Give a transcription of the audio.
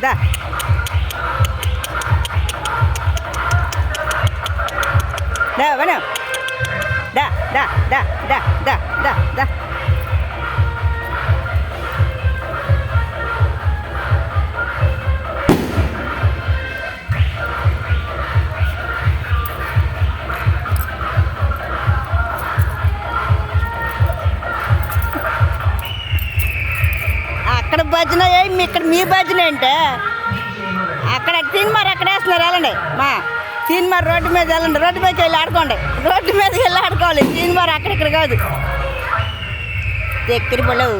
దా దా వనం దా దా దా దా దా దా దా అక్కడ భజన ఏమి ఇక్కడ మీ భజన అంటే అక్కడ తీన్మార్ అక్కడ వేస్తున్నారు వెళ్ళండి మా తీన్మార్ రోడ్డు మీద వెళ్ళండి రోడ్డు మీదకి వెళ్ళి ఆడుకోండి రోడ్డు మీదకి వెళ్ళి ఆడుకోవాలి తీన్మార్ అక్కడిక్కడ కాదు దగ్గర పడవు